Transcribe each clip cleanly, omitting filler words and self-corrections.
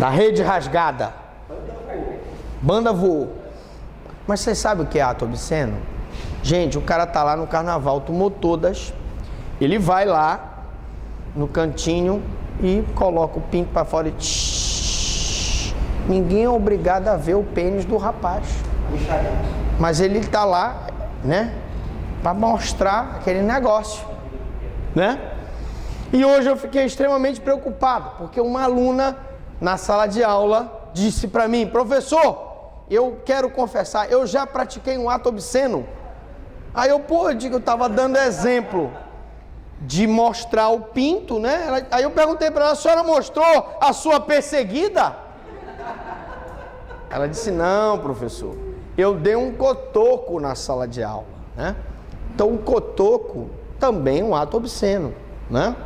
Da rede rasgada. Banda voou. Mas vocês sabem o que é ato obsceno? Gente, o cara tá lá no carnaval, tomou todas. Ele vai lá no cantinho e coloca o pinto pra fora e... Ninguém é obrigado a ver o pênis do rapaz. Mas ele tá lá, né? Pra mostrar aquele negócio, né? E hoje eu fiquei extremamente preocupado, porque uma aluna na sala de aula disse pra mim: professor, eu quero confessar, eu já pratiquei um ato obsceno. Aí eu tava dando exemplo de mostrar o pinto, né? Aí eu perguntei para ela: a senhora mostrou a sua perseguida? Ela disse: não, professor, eu dei um cotoco na sala de aula, né? Então o cotoco também é um ato obsceno, né?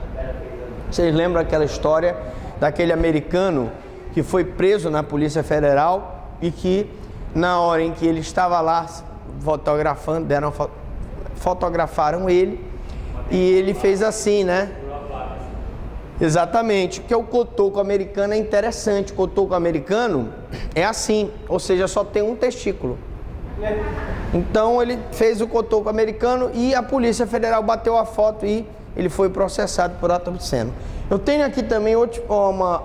Vocês lembram aquela história daquele americano que foi preso na Polícia Federal e que na hora em que ele estava lá fotografando, fotografaram ele e ele fez assim, né? Exatamente, porque o cotoco americano é interessante. O cotoco americano é assim, ou seja, só tem um testículo. Então ele fez o cotoco americano e a Polícia Federal bateu a foto e ele foi processado por ato obsceno. Eu tenho aqui também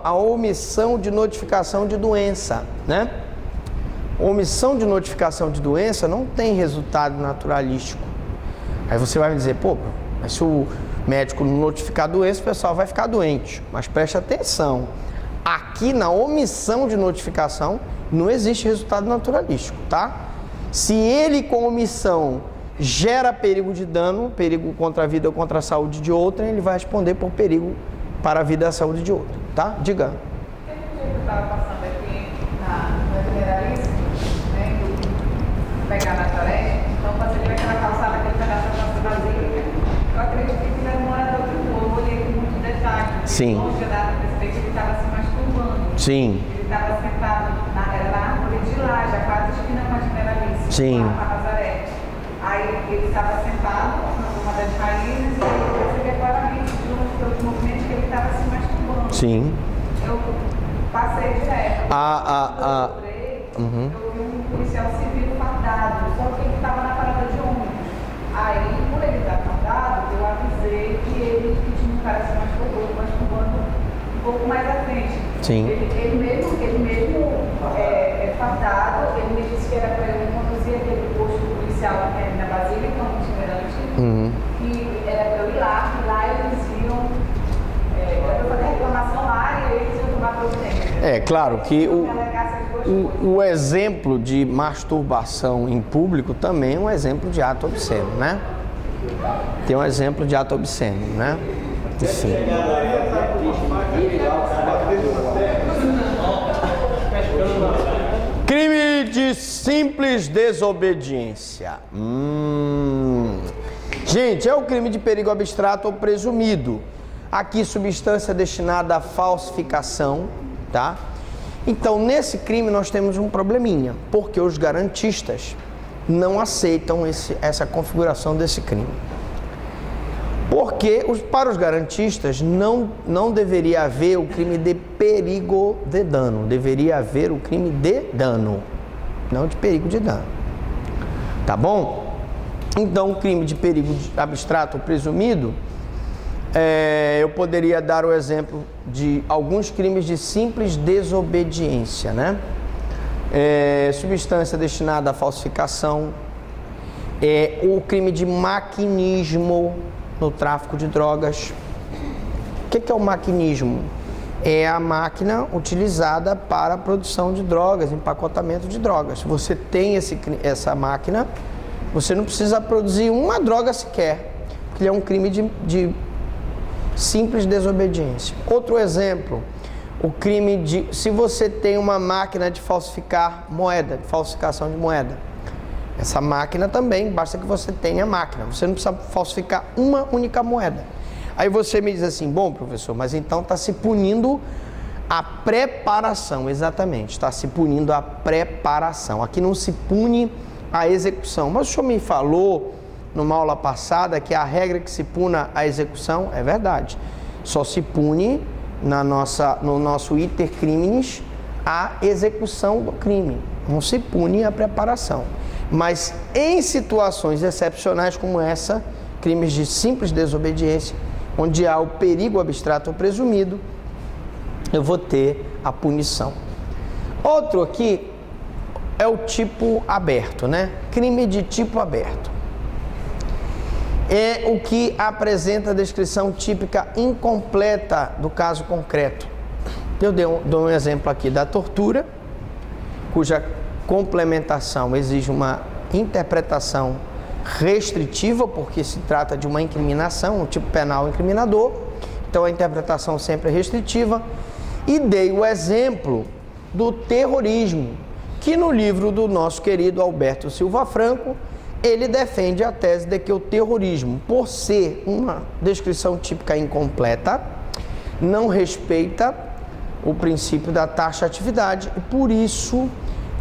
a omissão de notificação de doença, né? Omissão de notificação de doença não tem resultado naturalístico. Aí você vai me dizer: pô, mas se o médico não notificar a doença, o pessoal vai ficar doente. Mas preste atenção, aqui na omissão de notificação não existe resultado naturalístico, tá? Se ele com omissão gera perigo de dano, perigo contra a vida ou contra a saúde de outrem, ele vai responder por perigo para a vida e a saúde de outro, tá? Diga. Eu estava passando aqui no generalíssimo, né, pegar na Toré, então passei por aquela calçada, aquele pedaço da Praça Basílica. Eu acredito que tiveram um morador de rua, eu olhei com muito detalhe. Sim. Longe da perspectiva, ele estava se masturbando. Sim. Ele estava sentado era na árvore de lá, já quase esquina com a generalíssima. Sim. Lá para Nazaré. Aí ele estava sentado numa das raízes e você vê claramente pelo movimento que ele estava se masturbando. Sim. Eu passei direto. Eu vi um policial civil fardado, só que ele estava na parada de ônibus. Aí, por ele estar fardado, eu avisei que tinha um cara se masturbando um pouco mais à frente. Sim. Ele mesmo fardado, ele me disse que era para eu conduzir aquele posto policial que é na Basílica, no itinerante, e era para eu ir lá eles iam, para eu fazer a reclamação lá e eles iam tomar providência. É claro que o exemplo de masturbação em público também é um exemplo de ato obsceno, né? Tem um exemplo de ato obsceno, né? Enfim. Crime de simples desobediência. Gente, é o crime de perigo abstrato ou presumido. Aqui, substância destinada à falsificação, tá? Então, nesse crime nós temos um probleminha, porque os garantistas não aceitam essa configuração desse crime. Porque para os garantistas não deveria haver o crime de perigo de dano, deveria haver o crime de dano, não de perigo de dano. Tá bom? Então, o crime de perigo abstrato ou presumido, eu poderia dar o exemplo de alguns crimes de simples desobediência, né? Substância destinada à falsificação, o crime de maquinismo no tráfico de drogas. O que é o maquinismo? É a máquina utilizada para a produção de drogas, empacotamento de drogas. Se você tem essa máquina, você não precisa produzir uma droga sequer, porque ele é um crime de simples desobediência. Outro exemplo, o crime de... Se você tem uma máquina de falsificar moeda, de falsificação de moeda, essa máquina também, basta que você tenha a máquina, você não precisa falsificar uma única moeda. Aí você me diz assim: bom, professor, mas então está se punindo a preparação. Exatamente, está se punindo a preparação. Aqui não se pune a execução. Mas o senhor me falou numa aula passada que a regra que se puna a execução é verdade. Só se pune no nosso iter criminis a execução do crime. Não se pune a preparação. Mas em situações excepcionais como essa, crimes de simples desobediência, onde há o perigo abstrato ou presumido, eu vou ter a punição. Outro aqui é o tipo aberto, né? Crime de tipo aberto. É o que apresenta a descrição típica incompleta do caso concreto. Eu dou um exemplo aqui da tortura, cuja complementação exige uma interpretação restritiva, porque se trata de uma incriminação, um tipo penal incriminador, então a interpretação sempre é restritiva. E dei o exemplo do terrorismo, que no livro do nosso querido Alberto Silva Franco, ele defende a tese de que o terrorismo, por ser uma descrição típica incompleta, não respeita o princípio da taxatividade e, por isso,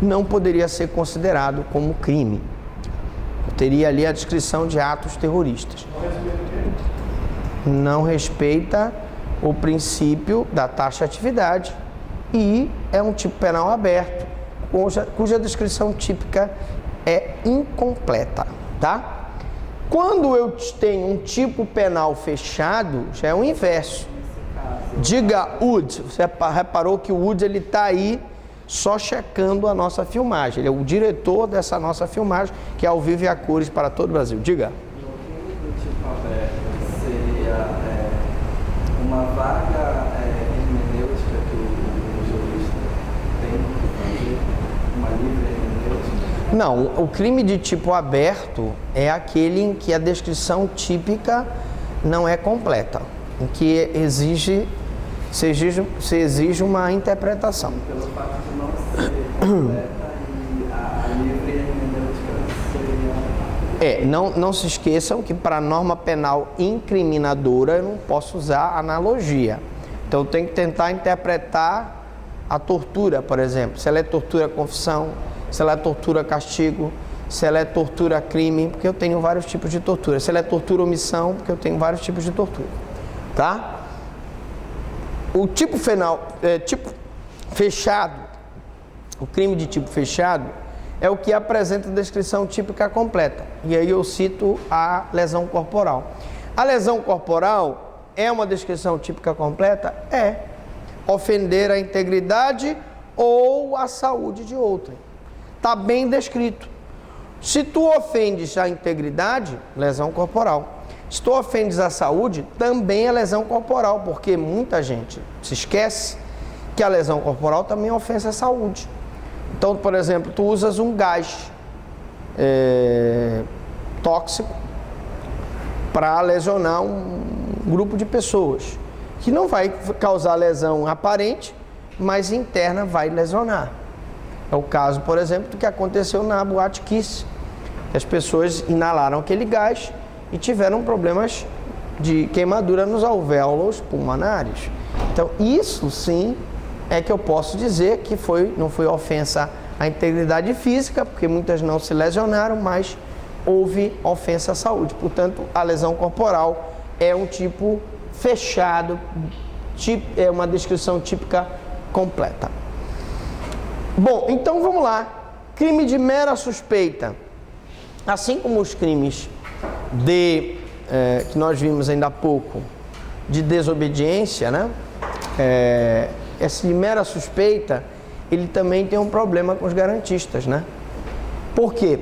não poderia ser considerado como crime. Teria ali a descrição de atos terroristas. Não respeita o princípio da taxatividade e é um tipo penal aberto, cuja descrição típica é incompleta, tá? Quando eu tenho um tipo penal fechado, já é o inverso. Diga Wood, você reparou que o Wood ele está aí só checando a nossa filmagem. Ele é o diretor dessa nossa filmagem, que é ao vivo e a cores para todo o Brasil. Diga. O tipo aberto seria uma vaga hermenêutica que o jurista tem que fazer, uma livre hermenêutica? Não, o crime de tipo aberto é aquele em que a descrição típica não é completa, em que se exige uma interpretação. Pelo fato de não ser completa e a livre hermenêutica seria... Não se esqueçam que para a norma penal incriminadora eu não posso usar analogia. Então eu tenho que tentar interpretar a tortura, por exemplo. Se ela é tortura confissão, se ela é tortura castigo, se ela é tortura crime, porque eu tenho vários tipos de tortura. Se ela é tortura omissão, porque eu tenho vários tipos de tortura. Tá? O tipo fechado, o crime de tipo fechado, é o que apresenta a descrição típica completa. E aí eu cito a lesão corporal. A lesão corporal é uma descrição típica completa? É. Ofender a integridade ou a saúde de outrem. Está bem descrito. Se tu ofendes a integridade, lesão corporal. Se tu ofendes a saúde, também é lesão corporal, porque muita gente se esquece que a lesão corporal também é ofensa à saúde. Então, por exemplo, tu usas um gás tóxico para lesionar um grupo de pessoas, que não vai causar lesão aparente, mas interna vai lesionar. É o caso, por exemplo, do que aconteceu na Boate Kiss. As pessoas inalaram aquele gás e tiveram problemas de queimadura nos alvéolos pulmonares. Então, isso sim é que eu posso dizer que não foi ofensa à integridade física, porque muitas não se lesionaram, mas houve ofensa à saúde. Portanto, a lesão corporal é um tipo fechado, é uma descrição típica completa. Bom, então vamos lá. Crime de mera suspeita. Assim como os crimes que nós vimos ainda há pouco, de desobediência, né? Esse de mera suspeita, ele também tem um problema com os garantistas, né? Por quê?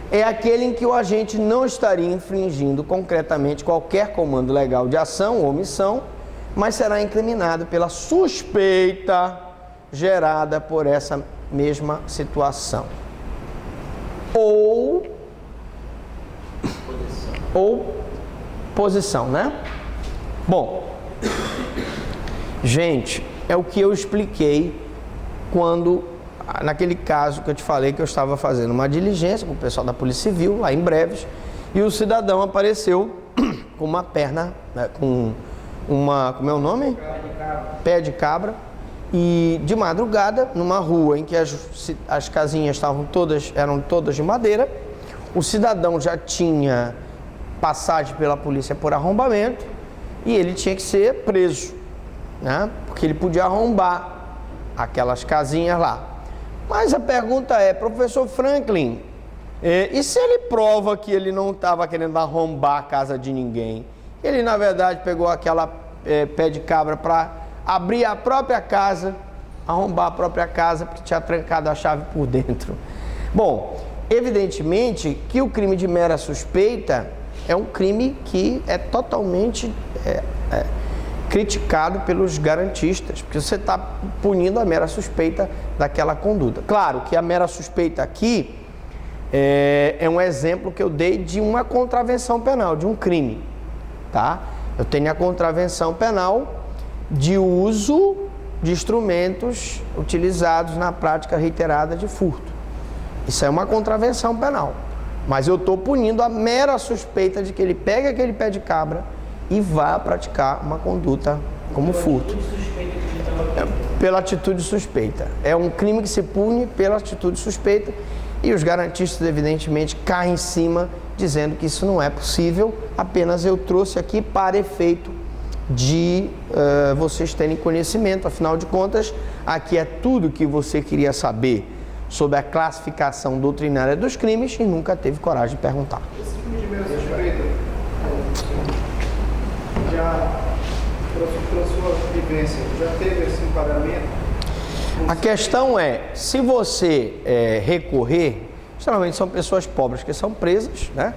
É aquele em que o agente não estaria infringindo concretamente qualquer comando legal de ação ou omissão, mas será incriminado pela suspeita gerada por essa mesma situação. Ou posição, né? Bom, gente, é o que eu expliquei naquele caso que eu te falei que eu estava fazendo uma diligência com o pessoal da Polícia Civil, lá em Breves, e o cidadão apareceu com uma perna, com uma, como é o nome? Pé de cabra. E de madrugada, numa rua em que as casinhas eram todas de madeira, o cidadão já tinha passagem pela polícia por arrombamento e ele tinha que ser preso. né? Porque ele podia arrombar aquelas casinhas lá. Mas a pergunta é, professor Franklin, e se ele prova que ele não estava querendo arrombar a casa de ninguém? Ele, na verdade, pegou aquela pé de cabra para abrir a própria casa, arrombar a própria casa, porque tinha trancado a chave por dentro. Bom, evidentemente que o crime de mera suspeita é um crime que é totalmente criticado pelos garantistas, porque você está punindo a mera suspeita daquela conduta. Claro que a mera suspeita aqui é um exemplo que eu dei de uma contravenção penal, de um crime, tá? Eu tenho a contravenção penal de uso de instrumentos utilizados na prática reiterada de furto. Isso é uma contravenção penal, mas eu estou punindo a mera suspeita de que ele pegue aquele pé de cabra e vá praticar uma conduta como furto. Pela atitude suspeita. É um crime que se pune pela atitude suspeita e os garantistas, evidentemente, caem em cima dizendo que isso não é possível, apenas eu trouxe aqui para efeito de vocês terem conhecimento. Afinal de contas, aqui é tudo que você queria saber sobre a classificação doutrinária dos crimes e nunca teve coragem de perguntar. Esse crime de mera suspeita, já, pela sua vivência, já teve esse enquadramento? A questão é, se você recorrer, geralmente são pessoas pobres que são presas, né?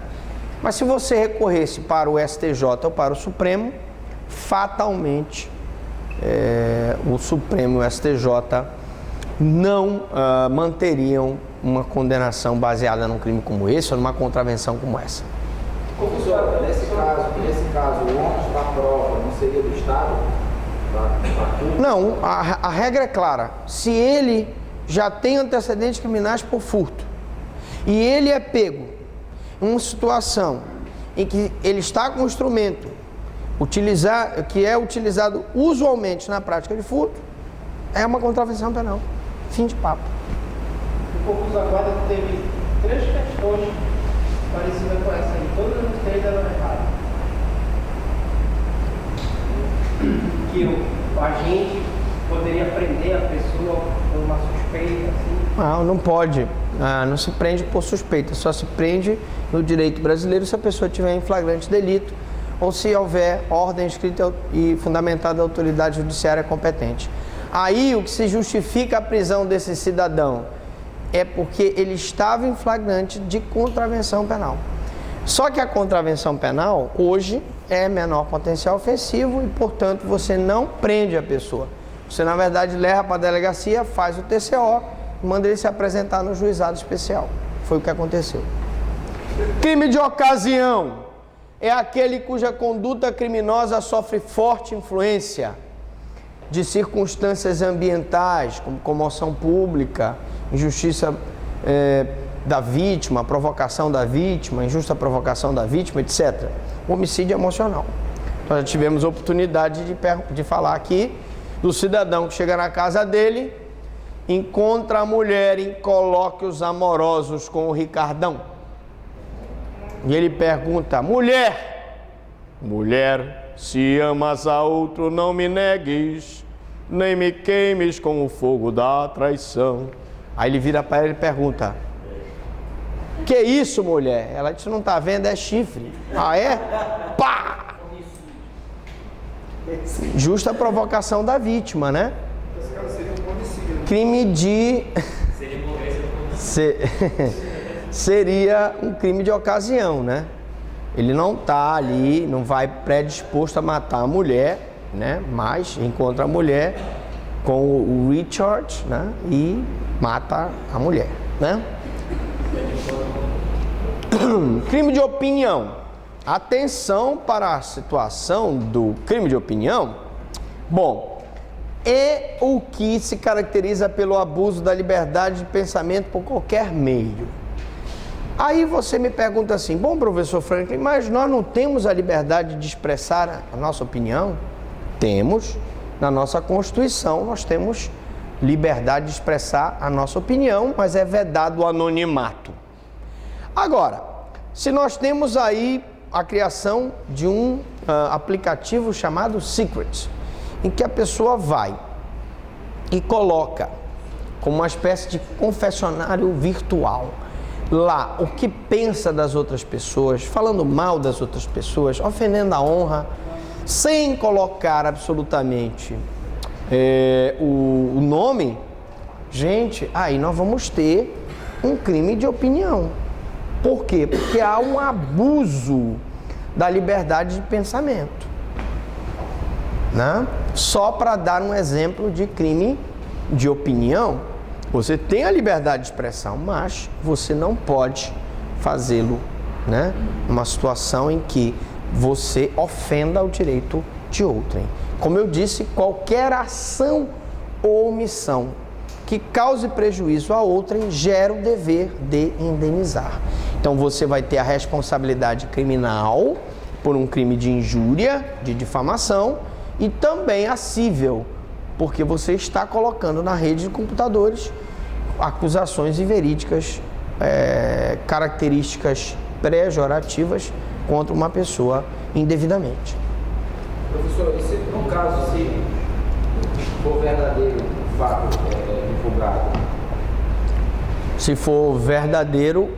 Mas se você recorresse para o STJ ou para o Supremo, fatalmente o Supremo e o STJ não manteriam uma condenação baseada num crime como esse ou numa contravenção como essa. Professor, nesse caso, o ônus da prova não seria do Estado? Não, a regra é clara. Se ele já tem antecedentes criminais por furto e ele é pego em uma situação em que ele está com um instrumento que é utilizado usualmente na prática de furto, é uma contravenção penal. Fim de papo. O concurso da guarda teve 3 questões parecidas com essa aí. Todas as 3 eram erradas. Que o agente poderia prender a pessoa por uma suspeita, assim. Não pode. Não se prende por suspeita. Só se prende no direito brasileiro se a pessoa tiver em flagrante delito ou se houver ordem escrita e fundamentada da autoridade judiciária competente. Aí o que se justifica a prisão desse cidadão é porque ele estava em flagrante de contravenção penal. Só que a contravenção penal hoje é menor potencial ofensivo e, portanto, você não prende a pessoa. Você, na verdade, leva para a delegacia, faz o TCO e manda ele se apresentar no juizado especial. Foi o que aconteceu. Crime de ocasião é aquele cuja conduta criminosa sofre forte influência de circunstâncias ambientais, como comoção pública, injustiça da vítima, provocação da vítima, injusta provocação da vítima, etc. Homicídio emocional. Nós já tivemos a oportunidade de falar aqui do cidadão que chega na casa dele, encontra a mulher em colóquios amorosos com o Ricardão. E ele pergunta: mulher, se amas a outro, não me negues, nem me queimes com o fogo da traição. Aí ele vira para ela e pergunta: que isso, mulher? Ela disse: não está vendo, é chifre. Ah, é? Pá! Justa provocação da vítima, né? Esse caso seria um homicídio. Crime de... Seria um crime de ocasião, né? Ele não está ali, não vai predisposto a matar a mulher, né? Mas encontra a mulher com o Richard, né? E mata a mulher, né? Crime de opinião. Atenção para a situação do crime de opinião. Bom, é o que se caracteriza pelo abuso da liberdade de pensamento por qualquer meio. Aí você me pergunta assim: bom, professor Franklin, mas nós não temos a liberdade de expressar a nossa opinião? Temos. Na nossa Constituição nós temos liberdade de expressar a nossa opinião, mas é vedado o anonimato. Agora, se nós temos aí a criação de um aplicativo chamado Secret, em que a pessoa vai e coloca como uma espécie de confessionário virtual lá o que pensa das outras pessoas, falando mal das outras pessoas, ofendendo a honra, sem colocar absolutamente o nome, gente, aí nós vamos ter um crime de opinião. Por quê? Porque há um abuso da liberdade de pensamento, né? Só para dar um exemplo de crime de opinião, você tem a liberdade de expressão, mas você não pode fazê-lo, né? Numa situação em que você ofenda o direito de outrem. Como eu disse, qualquer ação ou omissão que cause prejuízo a outrem gera o dever de indenizar. Então você vai ter a responsabilidade criminal por um crime de injúria, de difamação, e também a cível, porque você está colocando na rede de computadores acusações inverídicas, características pejorativas contra uma pessoa indevidamente. Professor, e se, no caso, se for verdadeiro o fato divulgado? Se for verdadeiro,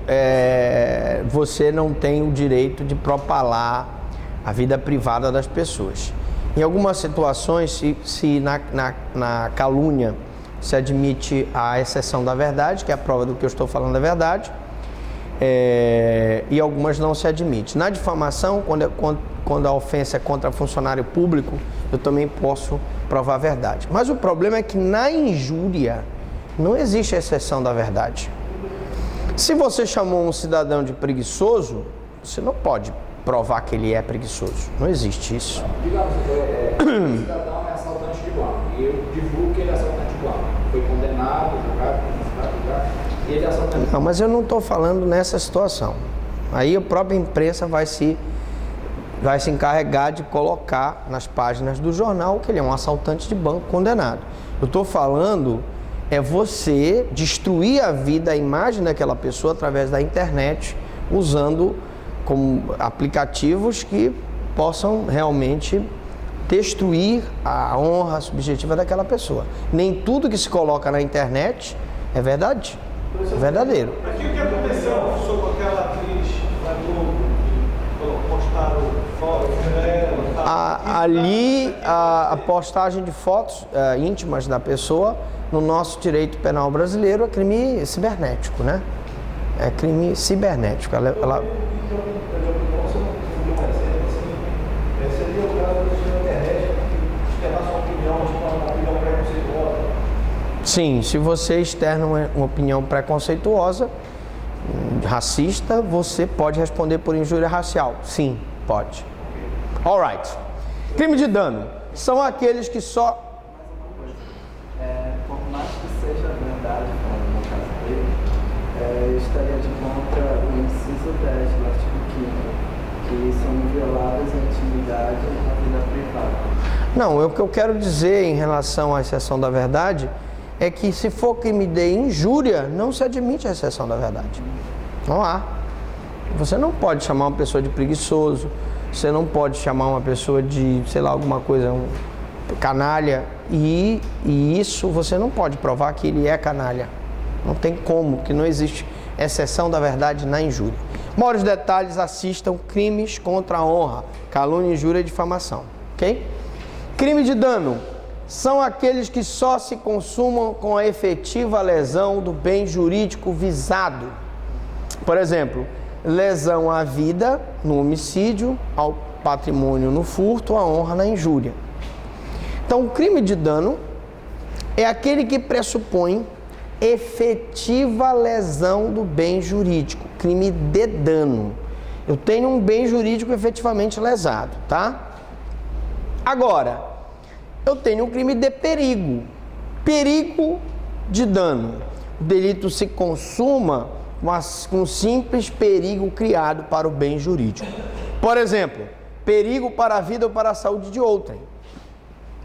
você não tem o direito de propalar a vida privada das pessoas. Em algumas situações, se na calúnia se admite a exceção da verdade, que é a prova do que eu estou falando é verdade, e algumas não se admite. Na difamação, quando a ofensa é contra funcionário público, eu também posso provar a verdade. Mas o problema é que na injúria não existe a exceção da verdade. Se você chamou um cidadão de preguiçoso, você não pode provar que ele é preguiçoso. Não existe isso. Digamos, o cidadão é assaltante de banco e eu divulgo que ele é assaltante de banco. Foi condenado, julgado, e ele é assaltante de banco. Não, mas eu não estou falando nessa situação. Aí a própria imprensa vai se encarregar de colocar nas páginas do jornal que ele é um assaltante de banco condenado. Eu estou falando você destruir a vida, a imagem daquela pessoa através da internet, usando como aplicativos que possam realmente destruir a honra subjetiva daquela pessoa. Nem tudo que se coloca na internet é verdade, é verdadeiro. Aqui o que aconteceu com aquela atriz da Globo, que postaram fotos dela? Ali, a postagem de fotos íntimas da pessoa, no nosso direito penal brasileiro, é crime cibernético, né? É crime cibernético. Seria o caso da internet, externar sua opinião, uma opinião preconceituosa? Sim, se você externa uma opinião preconceituosa, racista, você pode responder por injúria racial. Sim, pode. Alright. Crime de dano são aqueles que só... Por mais que seja verdade, como no caso dele, estaria de contra o inciso 10 do artigo 5º, que são violadas a intimidade e a vida privada. Não, o que eu quero dizer em relação à exceção da verdade é que se for crime de injúria, não se admite a exceção da verdade. Não há. Você não pode chamar uma pessoa de preguiçoso, você não pode chamar uma pessoa de, sei lá, alguma coisa, canalha, e isso você não pode provar que ele é canalha. Não tem como, porque não existe exceção da verdade na injúria. Maiores detalhes, assistam Crimes contra a Honra, Calúnia, Injúria e Difamação. Ok? Crime de dano são aqueles que só se consumam com a efetiva lesão do bem jurídico visado. Por exemplo, lesão à vida no homicídio, ao patrimônio no furto, à honra na injúria. Então, o crime de dano é aquele que pressupõe efetiva lesão do bem jurídico, crime de dano. Eu tenho um bem jurídico efetivamente lesado, tá? Agora, eu tenho um crime de perigo, perigo de dano. O delito se consuma com um simples perigo criado para o bem jurídico. Por exemplo, perigo para a vida ou para a saúde de outrem.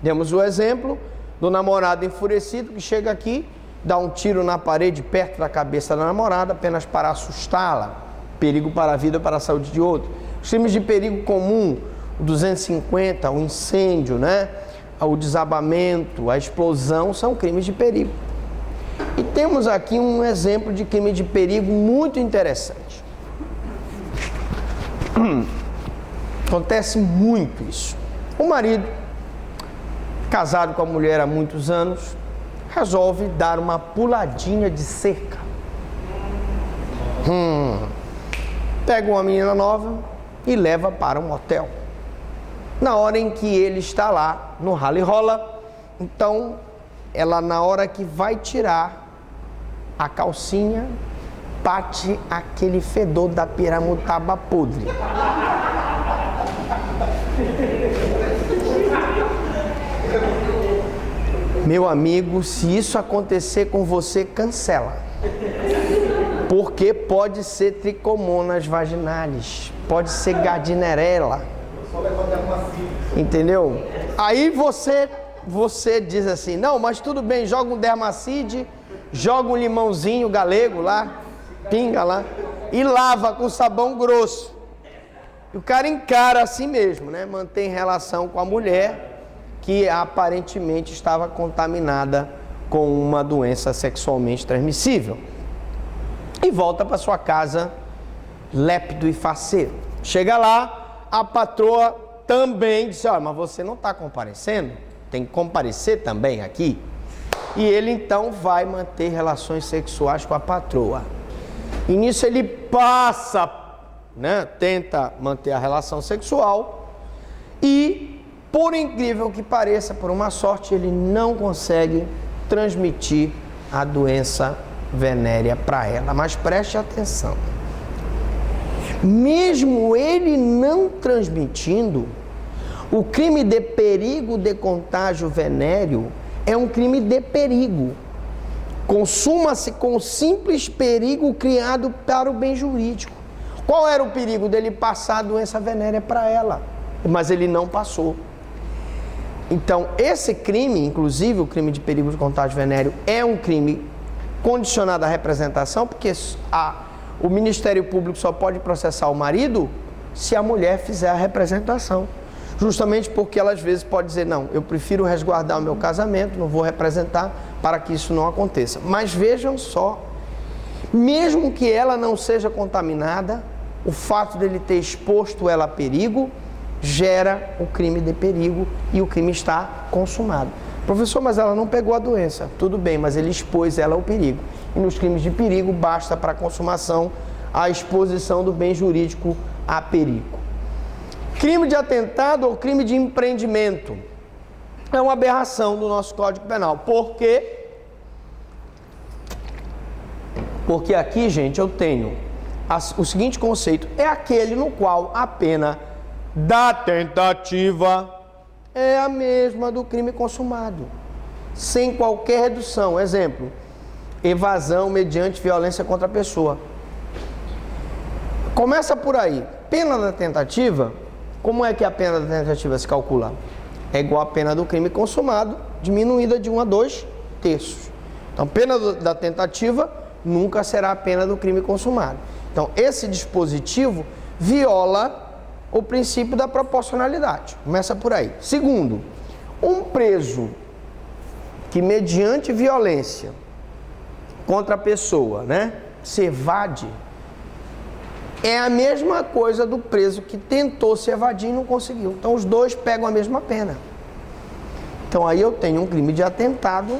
Temos o exemplo do namorado enfurecido que chega aqui, dá um tiro na parede perto da cabeça da namorada apenas para assustá-la. Perigo para a vida ou para a saúde de outro. Os crimes de perigo comum, o 250, o incêndio, né? o desabamento, a explosão são crimes de perigo. E temos aqui um exemplo de crime de perigo muito interessante. Acontece muito isso. O marido, casado com a mulher há muitos anos, resolve dar uma puladinha de cerca. Pega uma menina nova e leva para um motel. Na hora em que ele está lá no rala e rola, então ela, na hora que vai tirar a calcinha, bate aquele fedor da piramutaba podre. Meu amigo, se isso acontecer com você, cancela. Porque pode ser tricomonas vaginalis, pode ser gardnerella. Entendeu? Aí você diz assim, não, mas tudo bem, joga um dermacide, joga um limãozinho galego lá, pinga lá, e lava com sabão grosso. E o cara encara assim mesmo, né? Mantém relação com a mulher que aparentemente estava contaminada com uma doença sexualmente transmissível. E volta para sua casa lépido e faceiro. Chega lá, a patroa também disse, olha, mas você não está comparecendo? Tem que comparecer também aqui. E ele então vai manter relações sexuais com a patroa. E nisso ele passa, né, tenta manter a relação sexual e, por incrível que pareça, por uma sorte, ele não consegue transmitir a doença venérea para ela. Mas preste atenção. Mesmo ele não transmitindo, o crime de perigo de contágio venéreo é um crime de perigo. Consuma-se com o simples perigo criado para o bem jurídico. Qual era o perigo dele passar a doença venérea para ela? Mas ele não passou. Então, esse crime, inclusive o crime de perigo de contágio venéreo, é um crime condicionado à representação, porque o Ministério Público só pode processar o marido se a mulher fizer a representação. Justamente porque ela às vezes pode dizer, não, eu prefiro resguardar o meu casamento, não vou representar para que isso não aconteça. Mas vejam só, mesmo que ela não seja contaminada, o fato dele ter exposto ela a perigo, gera o crime de perigo e o crime está consumado. Professor, mas ela não pegou a doença. Tudo bem, mas ele expôs ela ao perigo. E nos crimes de perigo, basta para a consumação a exposição do bem jurídico a perigo. Crime de atentado ou crime de empreendimento é uma aberração do nosso Código Penal. Por quê? Porque aqui, gente, eu tenho o seguinte conceito. É aquele no qual a pena da tentativa é a mesma do crime consumado, sem qualquer redução. Exemplo, evasão mediante violência contra a pessoa. Começa por aí. Pena da tentativa, como é que a pena da tentativa se calcula? É igual a pena do crime consumado, diminuída de 1 a 2 terços. Então, pena da tentativa nunca será a pena do crime consumado. Então, esse dispositivo viola o princípio da proporcionalidade. Começa por aí. Segundo, um preso que, mediante violência contra a pessoa, né, se evade, é a mesma coisa do preso que tentou se evadir e não conseguiu. Então, os dois pegam a mesma pena. Então, aí eu tenho um crime de atentado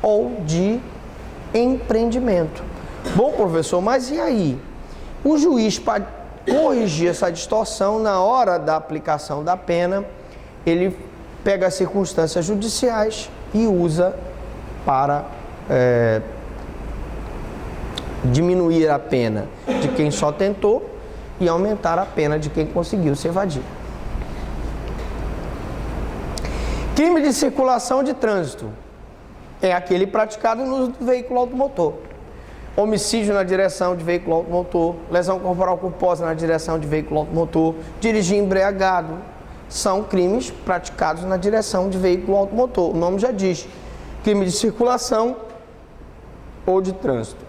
ou de empreendimento. Bom, professor, mas e aí? O juiz, para corrigir essa distorção, na hora da aplicação da pena, ele pega as circunstâncias judiciais e usa para diminuir a pena de quem só tentou e aumentar a pena de quem conseguiu se evadir. Crime de circulação de trânsito é aquele praticado no uso do veículo automotor. Homicídio na direção de veículo automotor, lesão corporal culposa na direção de veículo automotor, dirigir embriagado, são crimes praticados na direção de veículo automotor. O nome já diz, crime de circulação ou de trânsito.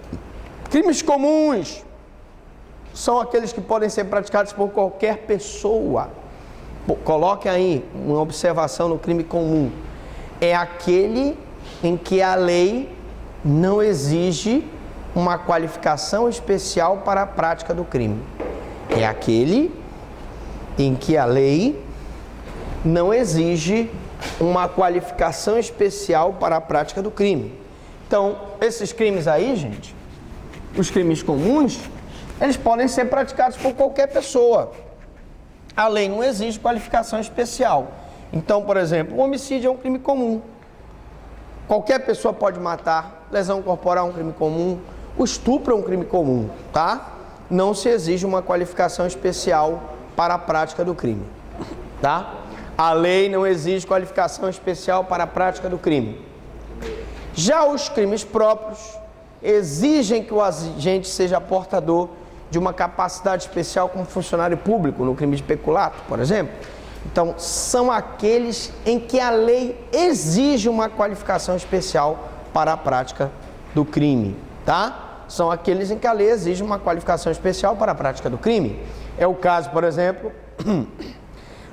Crimes comuns são aqueles que podem ser praticados por qualquer pessoa. Coloque aí uma observação no crime comum. é aquele em que a lei não exige uma qualificação especial para a prática do crime. É aquele em que a lei não exige uma qualificação especial para a prática do crime. Então, esses crimes aí, gente, os crimes comuns, eles podem ser praticados por qualquer pessoa. A lei não exige qualificação especial. Então, por exemplo, o homicídio é um crime comum. Qualquer pessoa pode matar, lesão corporal é um crime comum, o estupro é um crime comum, tá? Não se exige uma qualificação especial para a prática do crime, tá? A lei não exige qualificação especial para a prática do crime. Já os crimes próprios exigem que o agente seja portador de uma capacidade especial como funcionário público, no crime de peculato, por exemplo. Então, são aqueles em que a lei exige uma qualificação especial para a prática do crime, tá? São aqueles em que a lei exige uma qualificação especial para a prática do crime. É o caso, por exemplo,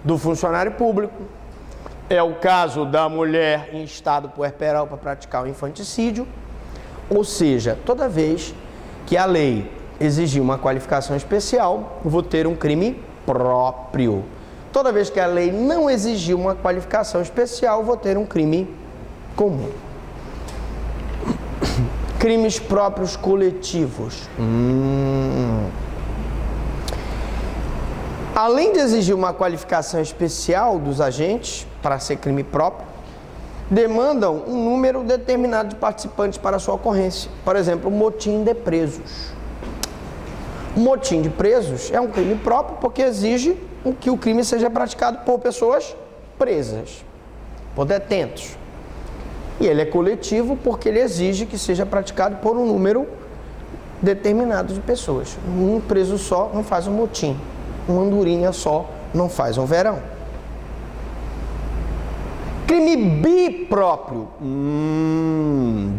do funcionário público, é o caso da mulher em estado puerperal para praticar o infanticídio, ou seja, toda vez que a lei exigir uma qualificação especial, eu vou ter um crime próprio. Toda vez que a lei não exigir uma qualificação especial, eu vou ter um crime comum. Crimes próprios coletivos. Além de exigir uma qualificação especial dos agentes para ser crime próprio, demandam um número determinado de participantes para a sua ocorrência. Por exemplo, o motim de presos. O motim de presos é um crime próprio porque exige que o crime seja praticado por pessoas presas, por detentos. E ele é coletivo porque ele exige que seja praticado por um número determinado de pessoas. Um preso só não faz um motim. Uma andorinha só não faz um verão. Crime bipróprio.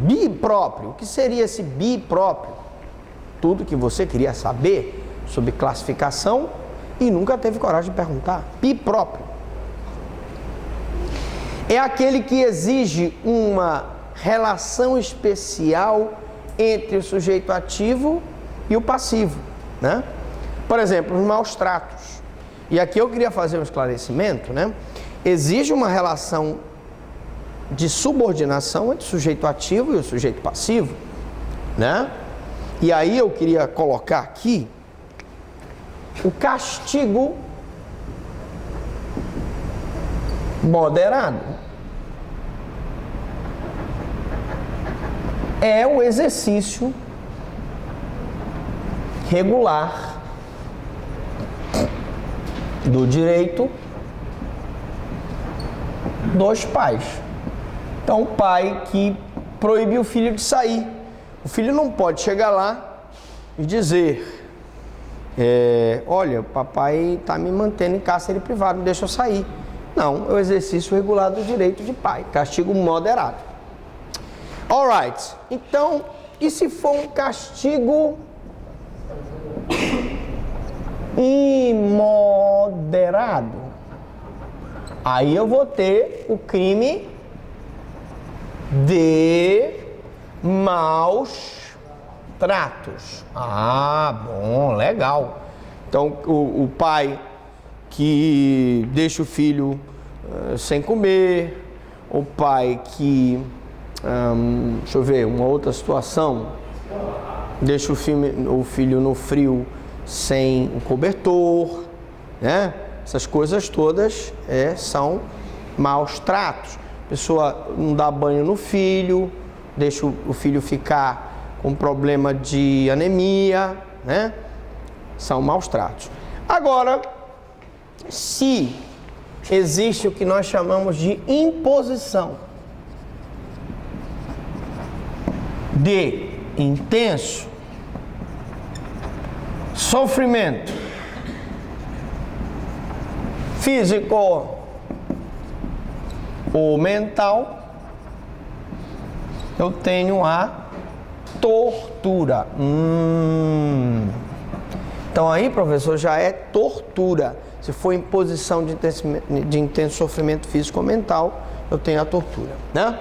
Bipróprio. O que seria esse bipróprio? Tudo que você queria saber sobre classificação e nunca teve coragem de perguntar. Bipróprio. É aquele que exige uma relação especial entre o sujeito ativo e o passivo, né? Por exemplo, os maus tratos. E aqui eu queria fazer um esclarecimento, né? Exige uma relação de subordinação entre o sujeito ativo e o sujeito passivo, né? E aí eu queria colocar aqui o castigo moderado. É o exercício regular do direito dos pais. Então, o pai que proíbe o filho de sair. O filho não pode chegar lá e dizer: olha, o papai está me mantendo em cárcere privado, não deixa eu sair. Não, é o exercício regular do direito de pai. Castigo moderado. Alright. Então, e se for um castigo imoderado? Aí eu vou ter o crime de maus tratos. Ah, bom, legal. Então, o pai que deixa o filho sem comer, o pai que, deixa eu ver, uma outra situação, deixa o filho no frio sem um cobertor, né? Essas coisas todas são maus tratos. A pessoa não dá banho no filho, deixa o filho ficar com problema de anemia, né? São maus tratos. Agora, se existe o que nós chamamos de imposição de intenso sofrimento físico ou mental, eu tenho a tortura. Então aí, professor, já é tortura. Se for imposição de intenso sofrimento físico ou mental, eu tenho a tortura, né?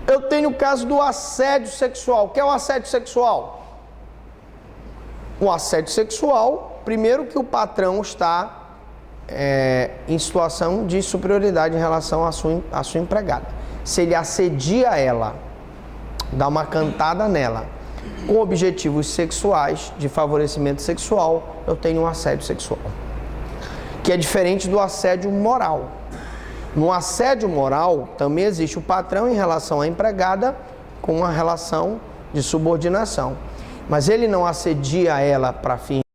Eu tenho o caso do assédio sexual. O que é o assédio sexual? O assédio sexual, primeiro que o patrão está em situação de superioridade em relação à sua empregada. Se ele assedia ela, dá uma cantada nela, com objetivos sexuais, de favorecimento sexual, eu tenho um assédio sexual. Que é diferente do assédio moral. No assédio moral, também existe o patrão em relação à empregada com uma relação de subordinação. Mas ele não assedia ela para fins